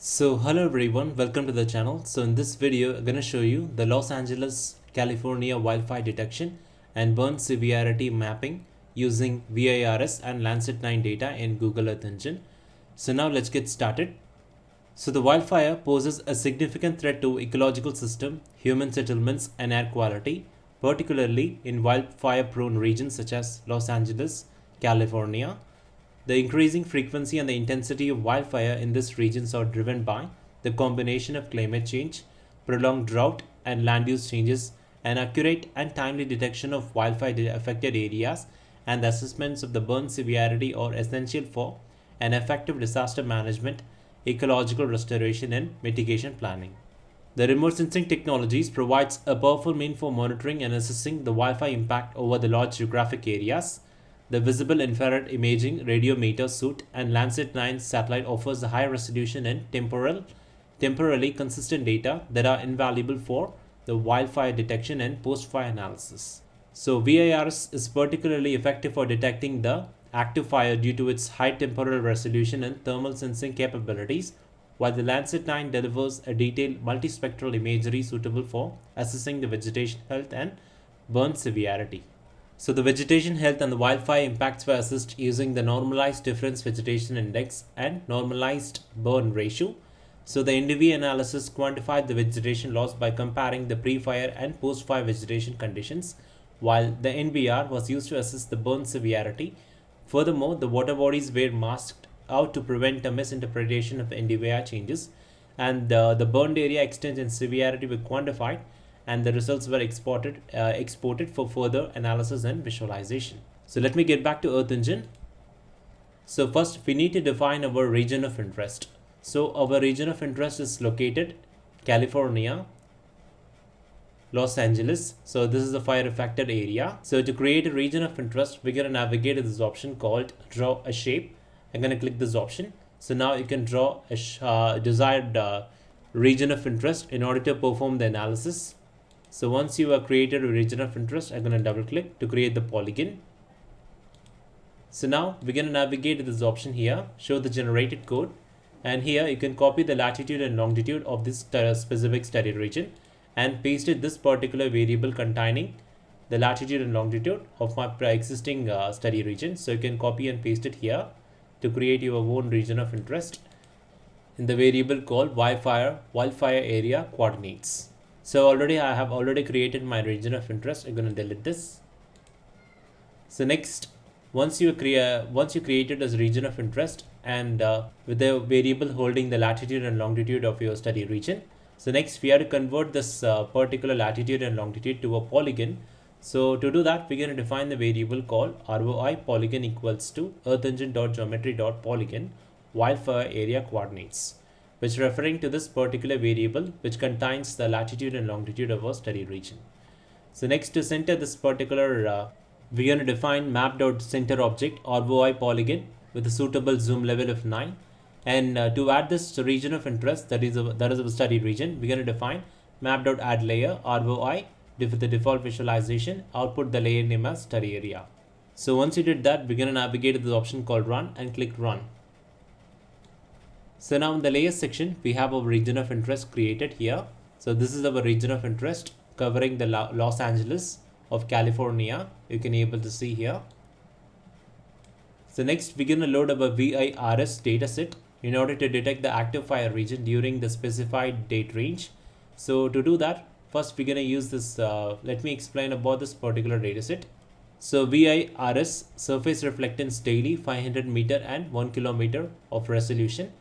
So hello everyone, welcome to the channel. So in this video, I'm going to show you the Los Angeles, California wildfire detection and burn severity mapping using VIRS and Landsat 9 data in Google Earth Engine. So now let's get started. So the wildfire poses a significant threat to ecological system, human settlements and air quality, particularly in wildfire-prone regions such as Los Angeles, California. The increasing frequency and the intensity of wildfire in these regions are driven by the combination of climate change, prolonged drought, and land use changes. An accurate and timely detection of wildfire affected areas and the assessments of the burn severity are essential for an effective disaster management, ecological restoration, and mitigation planning. The remote sensing technologies provides a powerful means for monitoring and assessing the wildfire impact over the large geographic areas. The visible infrared imaging radiometer suite and Landsat 9 satellite offers a high resolution and temporally consistent data that are invaluable for the wildfire detection and post-fire analysis. So VIRS is particularly effective for detecting the active fire due to its high temporal resolution and thermal sensing capabilities, while the Landsat 9 delivers a detailed multispectral imagery suitable for assessing the vegetation health and burn severity. So the vegetation health and the wildfire impacts were assessed using the Normalized Difference Vegetation Index and Normalized Burn Ratio. So the NDVI analysis quantified the vegetation loss by comparing the pre-fire and post-fire vegetation conditions, while the NVR was used to assess the burn severity. Furthermore, the water bodies were masked out to prevent a misinterpretation of the NDVI changes, and the burned area extent and severity were quantified, and the results were exported for further analysis and visualization. So let me get back to Earth Engine. So first we need to define our region of interest. So our region of interest is located California, Los Angeles. So this is the fire affected area. So to create a region of interest, we're going to navigate to this option called draw a shape. I'm going to click this option. So now you can draw a desired region of interest in order to perform the analysis. So once you have created a region of interest, I'm going to double click to create the polygon. So now we're going to navigate to this option here, show the generated code. And here you can copy the latitude and longitude of this specific study region and paste it this particular variable containing the latitude and longitude of my existing study region. So you can copy and paste it here to create your own region of interest in the variable called wildfire area coordinates. So I have already created my region of interest. I'm going to delete this. So next, once you created this region of interest and with the variable holding the latitude and longitude of your study region. So next we have to convert this particular latitude and longitude to a polygon. So to do that, we're going to define the variable called ROI polygon equals to earthengine.geometry.polygon wildfire area coordinates, which referring to this particular variable which contains the latitude and longitude of our study region. So next, to center this particular, we're going to define map.center object ROI polygon with a suitable zoom level of 9. And to add this region of interest, that is our study region, we're going to define map.addLayer ROI with the default visualization, output the layer name as study area. So once you did that, we're going to navigate to the option called run and click run. So now in the layers section, we have our region of interest created here. So this is our region of interest covering the Los Angeles of California. You can able to see here. So next we're going to load our VIRS dataset in order to detect the active fire region during the specified date range. So to do that, first we're going to use this, let me explain about this particular dataset. So VIRS surface reflectance daily 500 meter and 1 kilometer of resolution.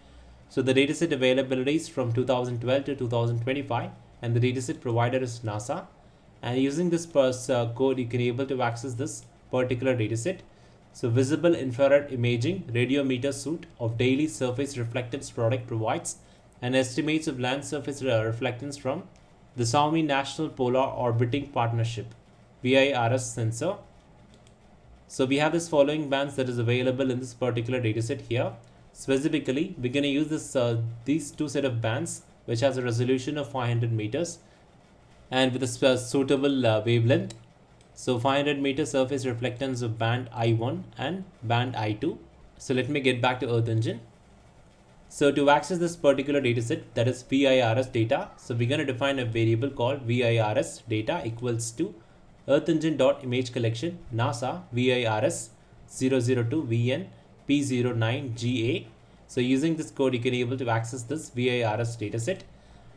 So the dataset availability is from 2012 to 2025 and the dataset provider is NASA. And using this code, you can able to access this particular dataset. So visible infrared imaging radiometer suite of daily surface reflectance product provides an estimates of land surface reflectance from the Suomi National Polar Orbiting Partnership VIRS sensor. So we have this following bands that is available in this particular dataset here. Specifically, we're going to use this these two set of bands which has a resolution of 500 meters and with a suitable wavelength. So 500 meter surface reflectance of band I1 and band I2. So let me get back to Earth Engine. So to access this particular dataset, that is VIRS data, so we're going to define a variable called VIRS data equals to Earth Engine dot image collection NASA VIRS 002 VN P09 GA. So using this code, you can able to access this VIRS dataset,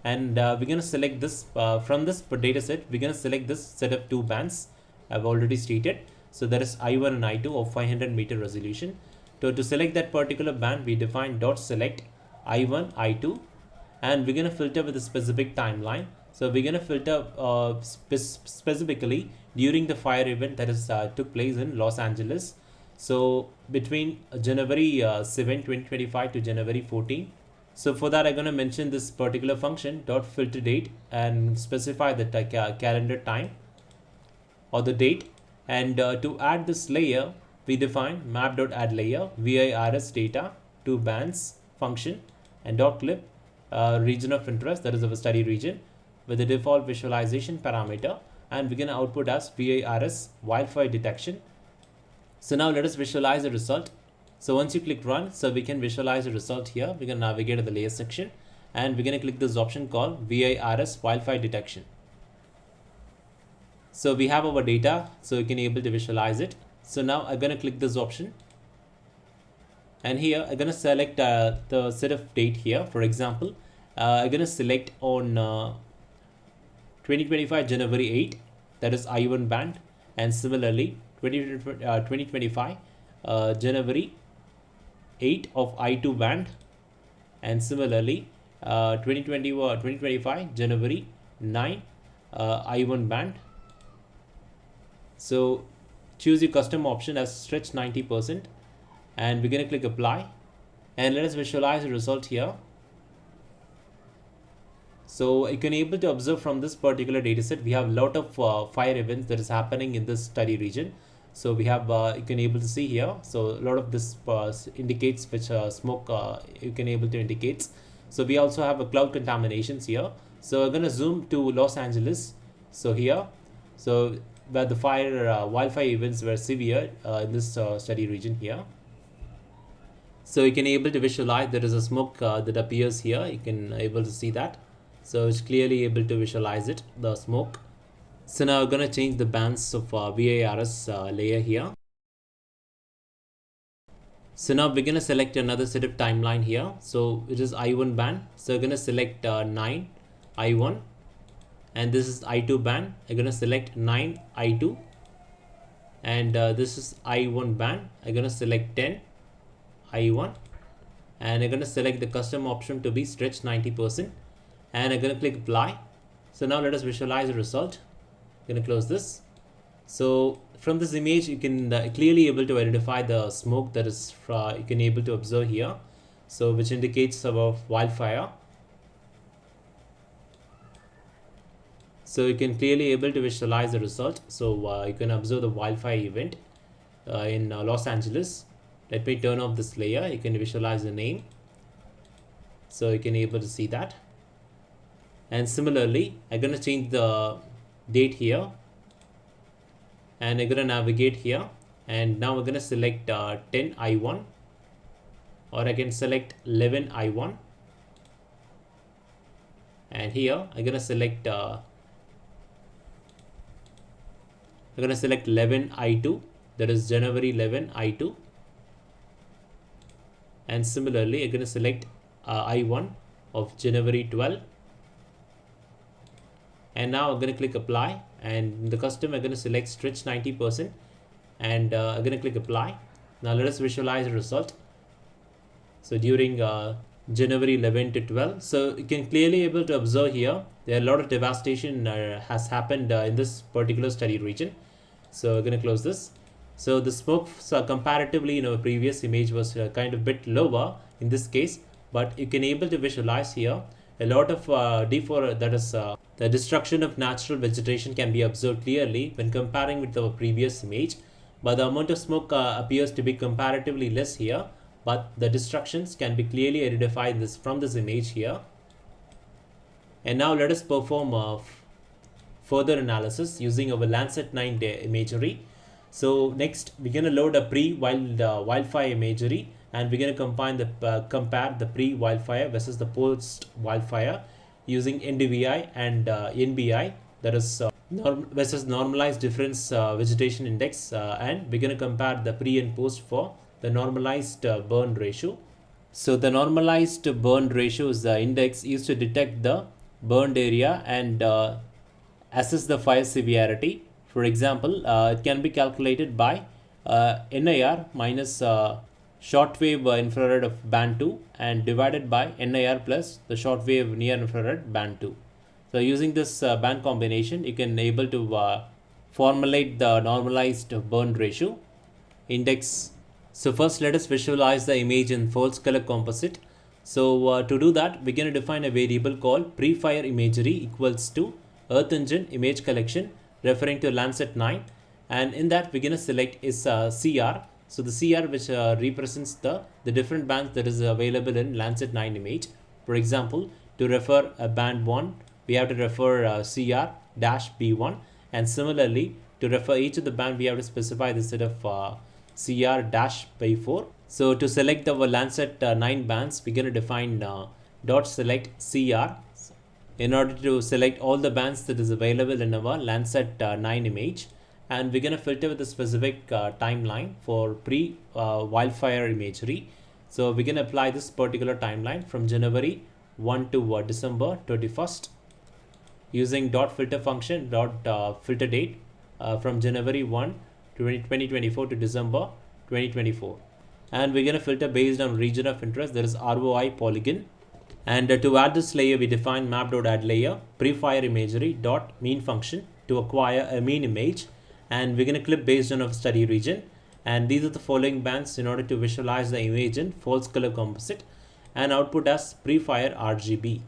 and we're going to select this from this dataset. We're going to select this set of two bands I've already stated. So there is I1 and I2 of 500 meter resolution. So to select that particular band, we define dot select I1, I2, and we're going to filter with a specific timeline. So we're going to filter specifically during the fire event that is took place in Los Angeles. So between January 7, 2025 to January 14. So for that, I'm going to mention this particular function dot filter date and specify the calendar time or the date. And to add this layer, we define map.addLayer VIRS data two bands function and dot clip region of interest, that is our study region, with the default visualization parameter, and we're going to output as VIRS wildfire detection. So now let us visualize the result. So once you click run, so we can visualize the result here. We're going to navigate to the layer section, and we're going to click this option called VIRS wildfire detection. So we have our data, so you can able to visualize it. So now I'm going to click this option, and here I'm going to select the set of date here. For example, I'm going to select on 2025 January 8, that is I1 band, and similarly 2025 January 8 of I2 band, and similarly 2025 January 9 I1 band. So choose your custom option as stretch 90%, and we're going to click apply, and let us visualize the result here. So you can able to observe from this particular dataset, we have a lot of fire events that is happening in this study region. So we have you can able to see here. So a lot of this indicates which smoke you can able to indicate. So we also have a cloud contaminations here. So I'm going to zoom to Los Angeles. So here, so where the wildfire events were severe in this study region here. So you can able to visualize there is a smoke that appears here. You can able to see that. So it's clearly able to visualize it, the smoke. So now we're going to change the bands of VIRS layer here. So now we're going to select another set of timeline here. So it is I1 band. So we're going to select 9 I1, and this is I2 band. I'm going to select 9 I2, and this is I1 band. I'm going to select 10 I1, and I'm going to select the custom option to be stretch 90%, and I'm going to click apply. So now let us visualize the result. I'm going to close this. So from this image, you can clearly able to identify the smoke that is you can able to observe here, so which indicates our wildfire. So you can clearly able to visualize the result. So you can observe the wildfire event in Los Angeles. Let me turn off this layer. You can visualize the name, so you can able to see that. And similarly, I'm going to change the date here, and I'm going to navigate here, and now we're going to select 10 I1, or I can select 11 I1, and here I'm going to select 11 I2, that is January 11 I2, and similarly I'm going to select I1 of January 12, and now I'm going to click apply, and in the custom I'm going to select stretch 90%, and I'm going to click apply. Now let us visualize the result. So during January 11 to 12, so you can clearly able to observe here there are a lot of devastation has happened in this particular study region. So I'm going to close this. So the smoke comparatively in our previous image was kind of bit lower in this case, but you can able to visualize here a lot of the destruction of natural vegetation can be observed clearly when comparing with our previous image, but the amount of smoke appears to be comparatively less here, but the destructions can be clearly identified from this image here. And now let us perform further analysis using our Landsat 9 imagery. So next we're going to load a wildfire imagery and we're going to compare the pre-wildfire versus the post-wildfire using NDVI and NBI, that is versus Normalized Difference Vegetation Index, and we're going to compare the pre and post for the Normalized Burn Ratio. So the Normalized Burn Ratio is the index used to detect the burned area and assess the fire severity. For example, it can be calculated by NIR minus shortwave infrared of band 2 and divided by NIR plus the shortwave near infrared band 2. So using this band combination, you can able to formulate the normalized burn ratio index. So first let us visualize the image in false color composite. So to do that, we're going to define a variable called PreWildfire Imagery equals to Earth Engine Image Collection referring to Landsat 9, and in that we're going to select is CR. So the CR which represents the different bands that is available in Landsat 9 image. For example, to refer a band 1, we have to refer CR-B1, and similarly to refer each of the band we have to specify the set of CR-by4. So to select our Landsat 9 bands, we're going to define dot select CR in order to select all the bands that is available in our Landsat 9 image, and we're going to filter with a specific timeline for pre-wildfire imagery. So we're going to apply this particular timeline from January 1 to December 21st using dot filter function dot filter date from January 1 2024 to December 2024, and we're going to filter based on region of interest, that is ROI polygon. And to add this layer, we define map.add layer pre-fire imagery dot mean function to acquire a mean image, and we're going to clip based on a study region. And these are the following bands in order to visualize the image in false color composite and output as pre-fire RGB.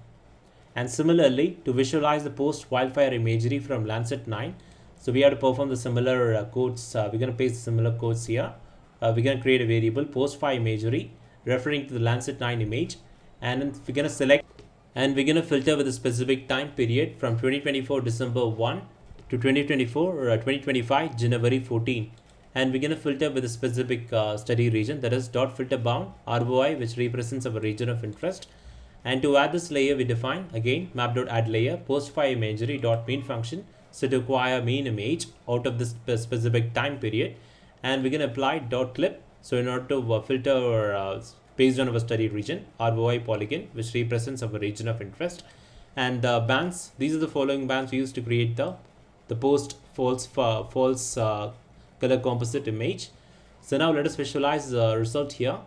And similarly, to visualize the post-wildfire imagery from Landsat 9, so we have to perform the similar codes. We're going to paste the similar codes here. We're going to create a variable post-fire imagery referring to the Landsat 9 image, and then we're going to select and we're going to filter with a specific time period from 2024 December 1 to 2025 January 14, and we're going to filter with a specific study region, that is dot filter bound ROI, which represents our region of interest. And to add this layer, we define again map.add layer post-fire imagery dot mean function, so to acquire mean image out of this specific time period, and we're going to apply dot clip, so in order to filter based on our study region ROI polygon, which represents our region of interest. And the bands, these are the following bands we use to create the post false color composite image. So now let us visualize the result here.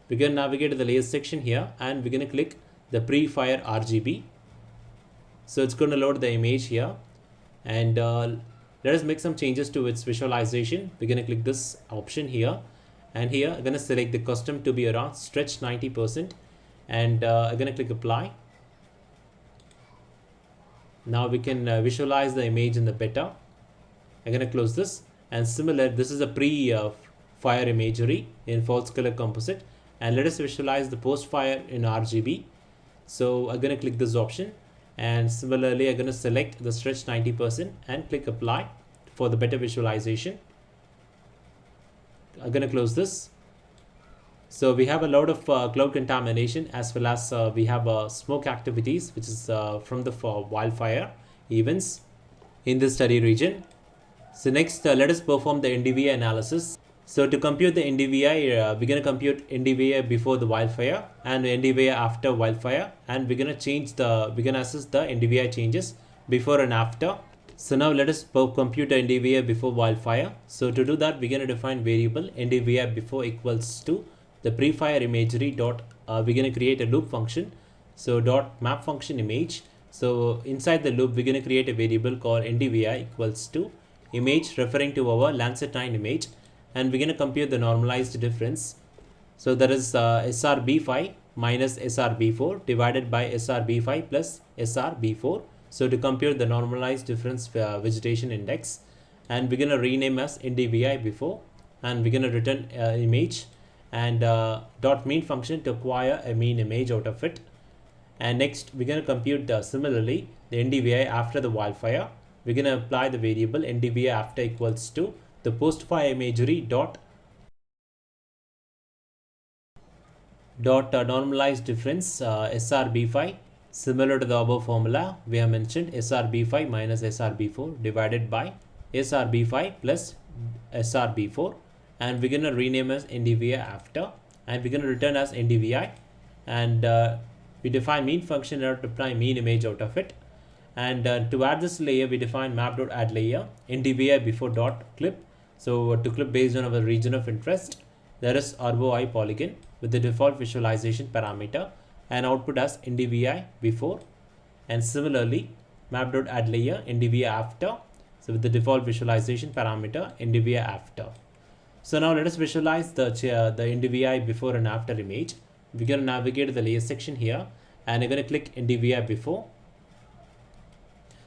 We're going to navigate to the layers section here, and we're going to click the pre-fire RGB. So it's going to load the image here, and let us make some changes to its visualization. We're going to click this option here, and here I'm going to select the custom to be around stretch 90%, and I'm going to click apply. Now we can visualize the image in the beta. I'm going to close this, and similar, this is a pre-fire imagery in false color composite, and let us visualize the post-fire in RGB. So I'm going to click this option, and similarly I'm going to select the stretch 90% and click apply for the better visualization. I'm going to close this. So we have a lot of cloud contamination, as well as we have smoke activities, which is from the wildfire events in this study region. So next, let us perform the NDVI analysis. So to compute the NDVI, we're going to compute NDVI before the wildfire and NDVI after wildfire, and we're going to assess the NDVI changes before and after. So now let us compute the NDVI before wildfire. So to do that, we're going to define variable NDVI before equals to the pre-fire imagery dot. We're going to create a loop function. So dot map function image. So inside the loop, we're going to create a variable called NDVI equals to image referring to our Landsat 9 image, and we're going to compute the normalized difference. So that is SRB5 minus SRB4 divided by SRB5 plus SRB4. So to compute the normalized difference vegetation index, and we're going to rename as NDVI before, and we're going to return image, and dot mean function to acquire a mean image out of it. And next we're going to compute similarly the NDVI after the wildfire. We're going to apply the variable NDVI after equals to the post-fire imagery dot dot normalized difference SRB5, similar to the above formula we have mentioned, SRB5 minus SRB4 divided by SRB5 plus SRB4, and we're going to rename as NDVI after, and we're going to return as NDVI, and we define mean function in order to apply mean image out of it. And to add this layer, we define map.add layer NDVI before dot clip. So to clip based on our region of interest, there is ROI polygon with the default visualization parameter and output as NDVI before, and similarly map.add layer NDVI after, so with the default visualization parameter NDVI after. So now let us visualize the NDVI before and after image. We're going to navigate to the layer section here, and you're going to click NDVI before.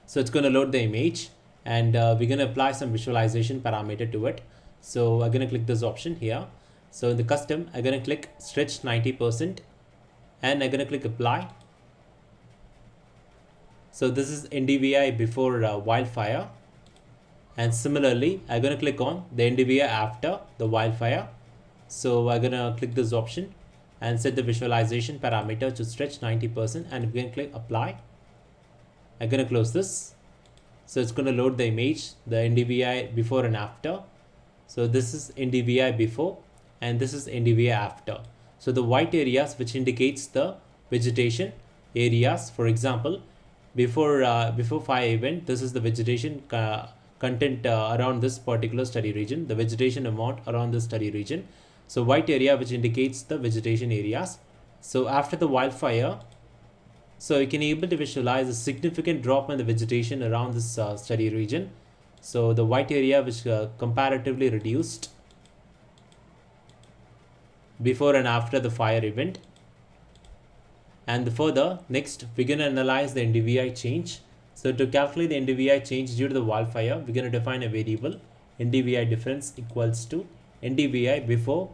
So it's going to load the image, and we're going to apply some visualization parameter to it. So I'm going to click this option here. So in the custom, I'm going to click stretch 90%, and I'm going to click apply. So this is NDVI before wildfire, and similarly I'm going to click on the NDVI after the wildfire. So I'm going to click this option and set the visualization parameter to stretch 90%, and we're going to click apply. I'm going to close this. So it's going to load the image, the NDVI before and after. So this is NDVI before, and this is NDVI after. So the white areas which indicates the vegetation areas, for example, before fire event, this is the vegetation content around this particular study region, the vegetation amount around this study region. So white area which indicates the vegetation areas. So after the wildfire, so you can able to visualize a significant drop in the vegetation around this study region. So the white area which comparatively reduced before and after the fire event. And further, next we're going to analyze the NDVI change. So to calculate the NDVI change due to the wildfire, we're going to define a variable NDVI difference equals to NDVI before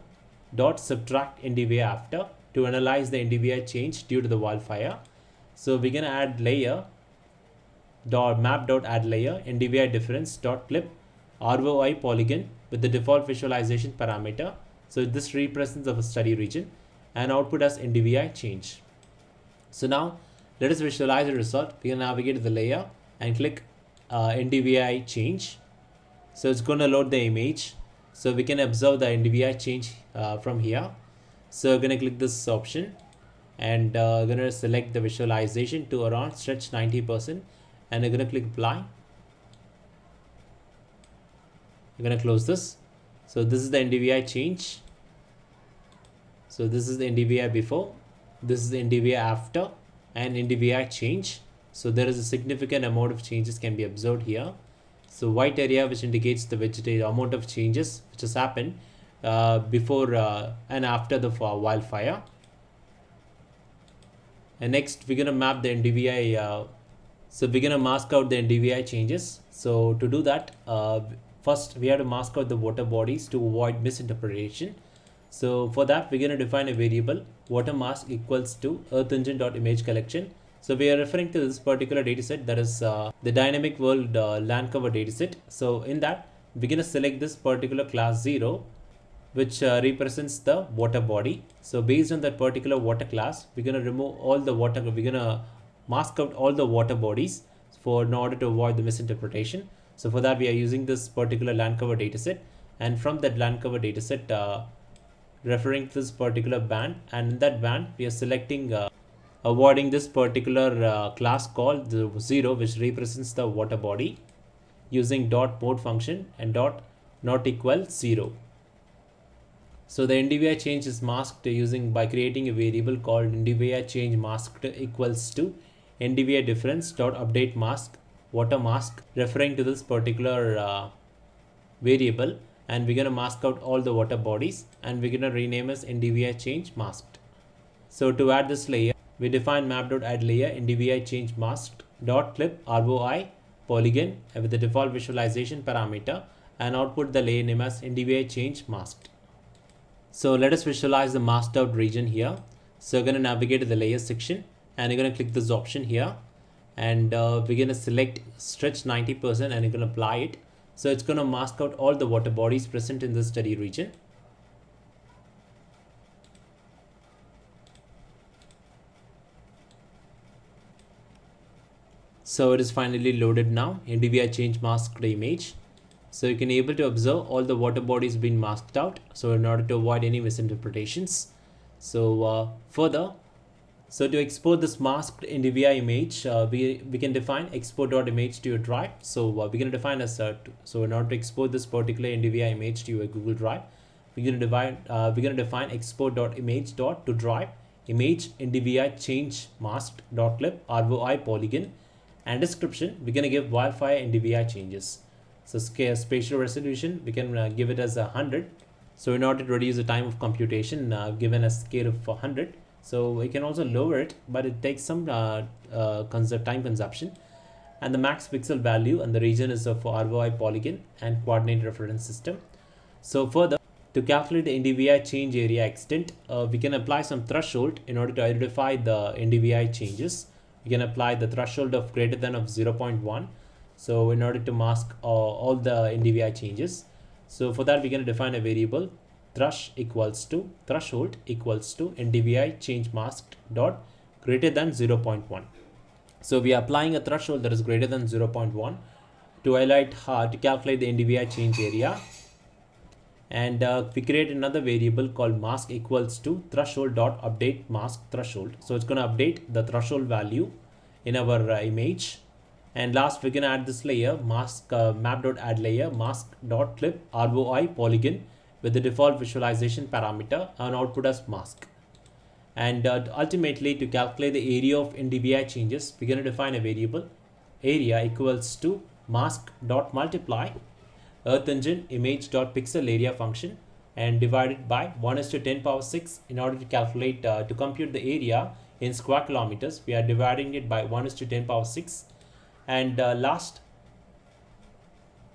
dot subtract NDVI after to analyze the NDVI change due to the wildfire. So we're going to add layer dot map dot add layer NDVI difference dot clip ROI polygon with the default visualization parameter. So this represents of a study region, and output as NDVI change. So now let us visualize the result. We can navigate to the layer and click NDVI change. So it's going to load the image. So we can observe the NDVI change from here. So we're going to click this option, and going to select the visualization to around stretch 90%, and we're going to click apply. We're going to close this. So this is the NDVI change. So this is the NDVI before, this is the NDVI after, and NDVI change. So there is a significant amount of changes can be observed here. So white area which indicates the vegetation amount of changes which has happened before and after the wildfire. And next we're going to map the NDVI. So we're going to mask out the NDVI changes. So to do that, first we have to mask out the water bodies to avoid misinterpretation. So for that, we're going to define a variable water mask equals to earth engine dot image collection. So we are referring to this particular dataset, that is the dynamic world land cover dataset. So in that, we're going to select this particular class 0, which represents the water body. So based on that particular water class, we're going to remove all the water. We're going to mask out all the water bodies in order to avoid the misinterpretation. So for that, we are using this particular land cover dataset, and from that land cover dataset, referring to this particular band, and in that band we are selecting avoiding this particular class called the 0, which represents the water body, using dot mode function and dot not equal 0. So the NDVI change is masked by creating a variable called NDVI change masked equals to NDVI difference dot update mask water mask, referring to this particular variable, and we're going to mask out all the water bodies, and we're going to rename as NDVI change masked. So to add this layer, we define map.add layer NDVI change masked dot clip ROI polygon with the default visualization parameter, and output the layer name as NDVI change masked. So let us visualize the masked out region here. So we're going to navigate to the layer section, and you're going to click this option here, and we're going to select stretch 90%, and you're going to apply it. So it's going to mask out all the water bodies present in this study region. So it is finally loaded now. NDVI change masked image. So you can able to observe all the water bodies being masked out. So in order to avoid any misinterpretations. So further, so to export this masked NDVI image, we can define export.image to your drive. So we're going to define so in order to export this particular NDVI image to your Google Drive, we're going to define export.image to drive image NDVI change masked.lib ROI polygon, and description we're going to give wildfire NDVI changes. So scale spatial resolution we can give it as 100. So in order to reduce the time of computation, given a scale of 100. So we can also lower it, but it takes some time consumption. And the max pixel value and the region is of ROI polygon and coordinate reference system. So further, to calculate the NDVI change area extent, we can apply some threshold in order to identify the NDVI changes. We can apply the threshold of greater than of 0.1. So in order to mask all the NDVI changes. So for that, we're going to define a variable threshold equals to NDVI change masked dot greater than 0.1. So we are applying a threshold that is greater than 0.1 to highlight how to calculate the NDVI change area. And we create another variable called mask equals to threshold dot update mask threshold. So it's going to update the threshold value in our image. And last, we're going to add this layer mask map.add layer mask.clip ROI polygon with the default visualization parameter and output as mask. And ultimately, to calculate the area of NDVI changes, we're going to define a variable area equals to mask.multiply earth engine image.pixel area function and divided by 1:10⁶ in order to calculate to compute the area in square kilometers. We are dividing it by 1:10⁶. And last,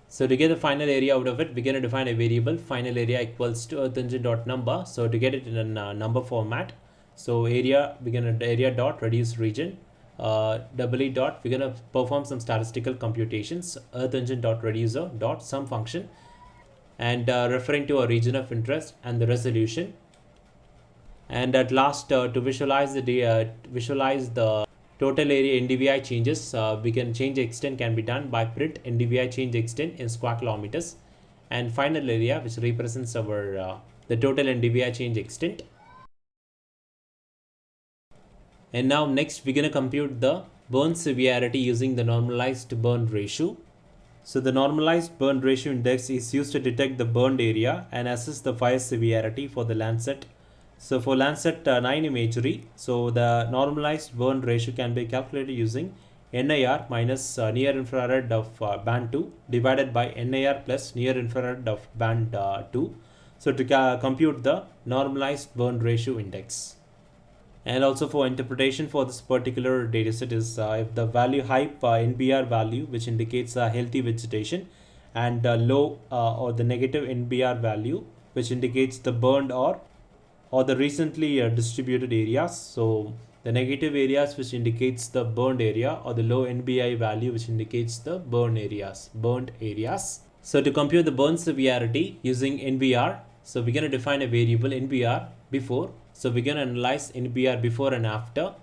so to get the final area out of it, we're going to define a variable final area equals to earth engine dot number. So to get it in a number format, so area we're going to area dot reduce region doubly dot we're going to perform some statistical computations earth engine dot reducer dot sum function, and referring to a region of interest and the resolution. And at last, to visualize the total area NDVI changes, we can change extent can be done by print NDVI change extent in square kilometers, and final area which represents our the total NDVI change extent. And now next we're going to compute the burn severity using the normalized burn ratio. So the normalized burn ratio index is used to detect the burned area and assess the fire severity for the Landsat. So for Landsat 9 imagery, so the normalized burn ratio can be calculated using NIR minus near infrared of band 2 divided by NIR plus near infrared of band 2. So to compute the normalized burn ratio index. And also for interpretation for this particular dataset is if the value high NBR value, which indicates healthy vegetation, and low or the negative NBR value, which indicates the burned or the recently distributed areas. So the negative areas which indicates the burned area, or the low NBI value which indicates the burnt areas. So to compute the burn severity using NBR, so we're going to define a variable NBR before. So we're going to analyze NBR before and after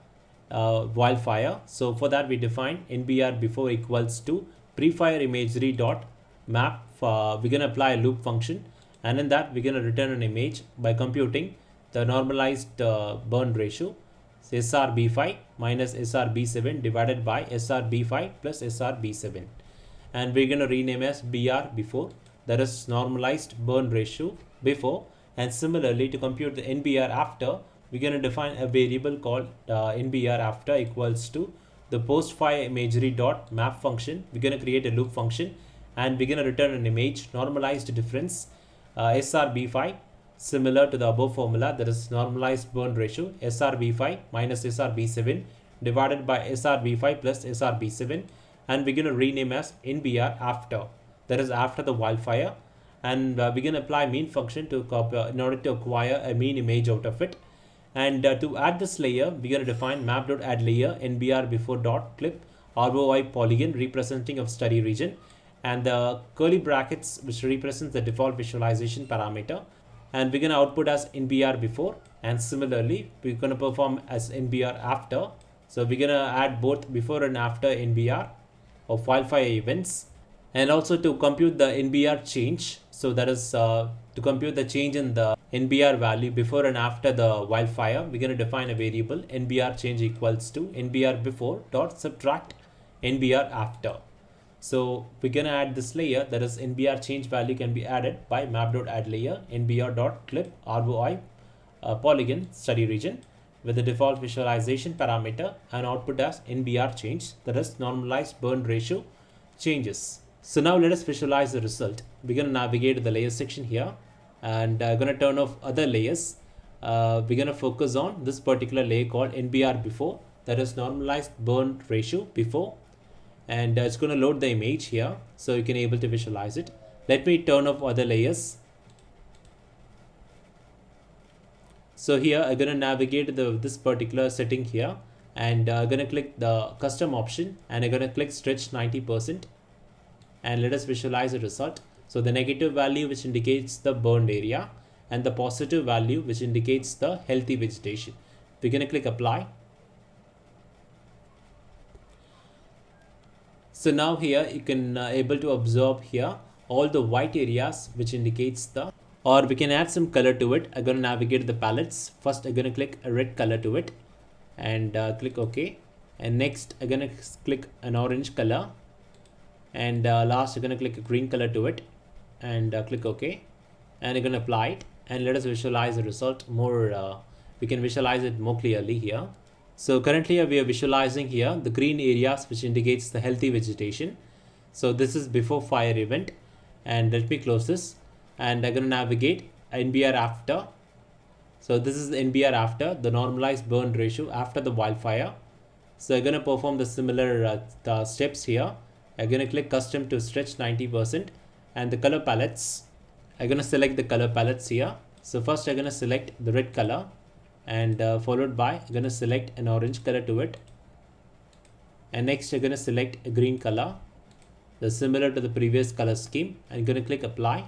wildfire. So for that we define NBR before equals to PreWildfire Imagery dot map. We're going to apply a loop function, and in that we're going to return an image by computing the normalized burn ratio, so SRB5 minus SRB7 divided by SRB5 plus SRB7, and we're going to rename as BR before, that is normalized burn ratio before. And similarly, to compute the NBR after, we're going to define a variable called NBR after equals to the post-fire imagery dot map function. We're going to create a loop function, and we're going to return an image normalized difference SRB5, similar to the above formula, that is normalized burn ratio SRB5 minus SRB7 divided by SRB5 plus SRB7, and we're going to rename as NBR after, that is after the wildfire. And we're going to apply mean function to copy in order to acquire a mean image out of it. And to add this layer, we're going to define map.add layer NBR before dot clip ROI polygon representing of study region, and the curly brackets which represents the default visualization parameter, and we're going to output as NBR before, and similarly we're going to perform as NBR after. So we're gonna add both before and after NBR of wildfire events, and also to compute the NBR change. So that is to compute the change in the NBR value before and after the wildfire, we're going to define a variable NBR change equals to NBR before dot subtract NBR after. So we're going to add this layer, that is NBR change value can be added by map.addLayer NBR.clip ROI polygon study region with the default visualization parameter and output as NBR change, that is normalized burn ratio changes. So now let us visualize the result. We're going to navigate the layer section here, and going to turn off other layers. We're going to focus on this particular layer called NBR before, that is normalized burn ratio before, and it's going to load the image here so you can able to visualize it. Let me turn off other layers. So here I'm going to navigate this particular setting here, and I'm going to click the custom option, and I'm going to click stretch 90%, and let us visualize the result. So the negative value which indicates the burned area, and the positive value which indicates the healthy vegetation. We're going to click apply. So now here you can able to observe here all the white areas which indicates the, or we can add some color to it. I'm going to navigate the palettes. First I'm going to click a red color to it, and click OK, and next I'm going to click an orange color, and last I'm going to click a green color to it, and click OK, and I'm going to apply it, and let us visualize the result more. We can visualize it more clearly here. So currently we are visualizing here the green areas which indicates the healthy vegetation. So this is before fire event, and let me close this, and I'm going to navigate NBR after. So this is the NBR after, the normalized burn ratio after the wildfire. So I'm going to perform the similar the steps here. I'm going to click custom to stretch 90%, and the color palettes, I'm going to select the color palettes here. So first I'm going to select the red color, and followed by I'm going to select an orange color to it, and next I'm going to select a green color, that's similar to the previous color scheme. I'm going to click apply.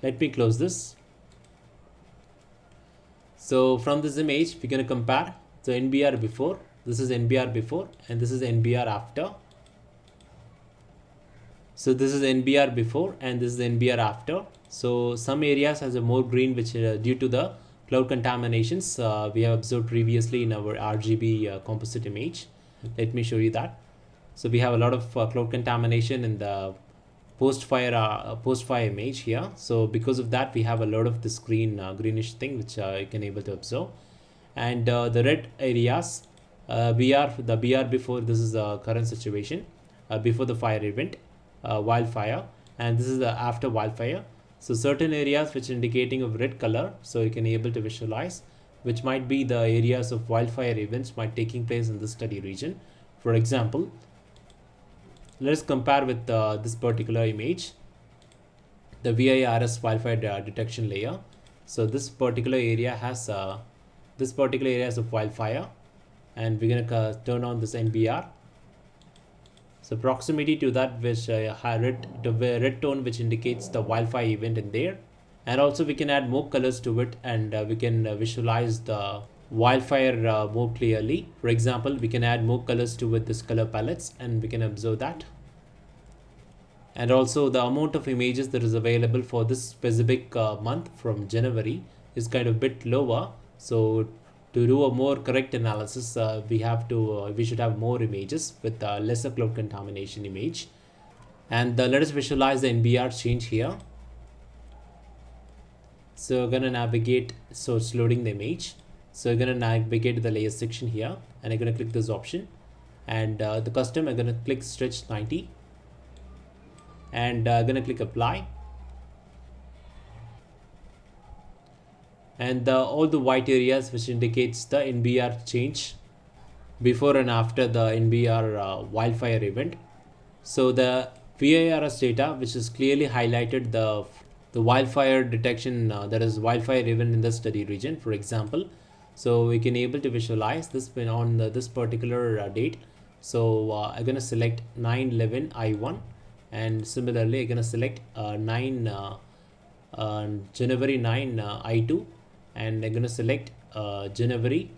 Let me close this. So from this image we're going to compare the NBR before. This is NBR before, and this is NBR after. So this is NBR before, and this is NBR after. So some areas has a more green, which due to the cloud contaminations we have observed previously in our RGB composite image. Let me show you that. So we have a lot of cloud contamination in the post-fire image here. So because of that we have a lot of this greenish thing which you can able to observe. And the red areas, the BR before, this is the current situation before the fire event, wildfire, and this is the after wildfire. So certain areas which indicating of red color, so you can able to visualize, which might be the areas of wildfire events might taking place in this study region. For example, let us compare with this particular image, the VIRS wildfire detection layer. So this particular area has of wildfire, and we're going to turn on this NBR. So proximity to that which red tone which indicates the wildfire event in there, and also we can add more colors to it, and we can visualize the wildfire more clearly. For example, we can add more colors to with this color palettes, and we can observe that. And also the amount of images that is available for this specific month from January is kind of bit lower. So to do a more correct analysis, we should have more images with lesser cloud contamination image. And let us visualize the NBR change here. So we're gonna navigate, so it's loading the image. So we're gonna navigate the layer section here, and I'm gonna click this option, and the custom I'm gonna click stretch 90, and I'm gonna click apply. And all the white areas which indicates the NBR change before and after the NBR wildfire event. So the VIRS data which is clearly highlighted the wildfire detection, that is wildfire event in the study region, for example. So we can able to visualize this when on this particular date. So I'm gonna select 9/11 I1, and similarly I'm gonna select January 9 I2, and I'm going to select January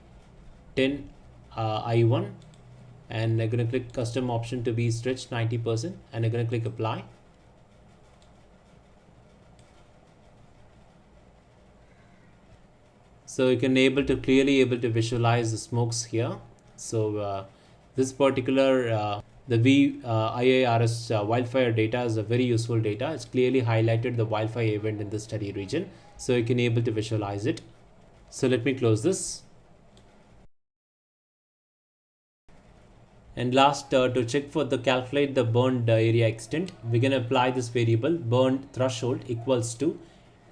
10 I1, and I'm going to click custom option to be stretched 90%, and I'm going to click apply. So you can clearly able to visualize the smokes here. So this particular the VIIRS wildfire data is a very useful data. It's clearly highlighted the wildfire event in the study region, so you can able to visualize it. So let me close this. And last, to check for the calculate the burned area extent, we're going to apply this variable burned threshold equals to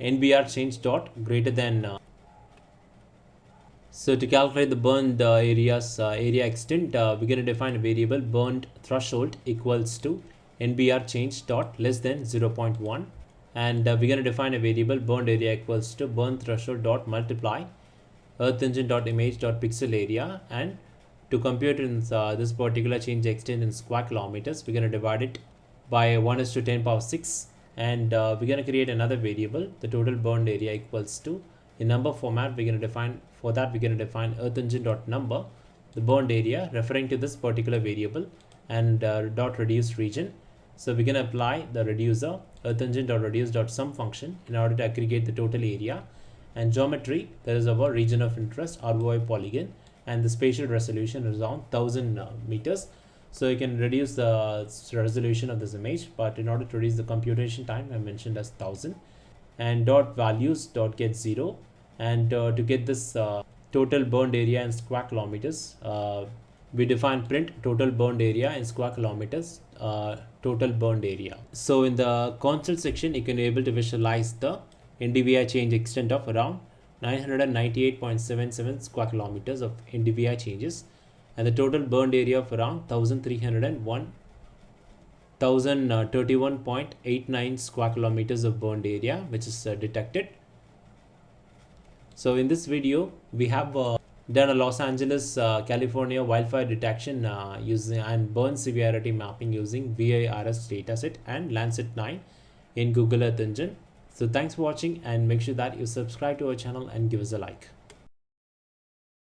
NBR change dot greater than. So to calculate the burned area extent, we're going to define a variable burned threshold equals to NBR change dot less than 0.1, and we're going to define a variable burned area equals to burn threshold dot multiply earth engine dot image dot pixel area, and to compute in this particular change extent in square kilometers, we're going to divide it by 1:10 power 6, and we're going to create another variable, the total burned area equals to, in number format we're going to define, for that we're going to define earth engine dot number, the burned area referring to this particular variable, and dot reduce region. So we're going to apply the reducer earth engine dot reduce dot sum function in order to aggregate the total area, and geometry, that is our region of interest ROI polygon, and the spatial resolution is around 1000 meters. So you can reduce the resolution of this image, but in order to reduce the computation time, I mentioned as 1000, and dot values dot get 0, and to get this total burned area in square kilometers, we define print total burned area in square kilometers, total burned area. So in the console section, you can be able to visualize the NDVI change extent of around 998.77 square kilometers of NDVI changes, and the total burned area of around 1031.89 square kilometers of burned area, which is detected. So in this video, we have done a Los Angeles, California wildfire detection using and burn severity mapping using VIIRS dataset and Landsat 9 in Google Earth Engine. So thanks for watching, and make sure that you subscribe to our channel and give us a like.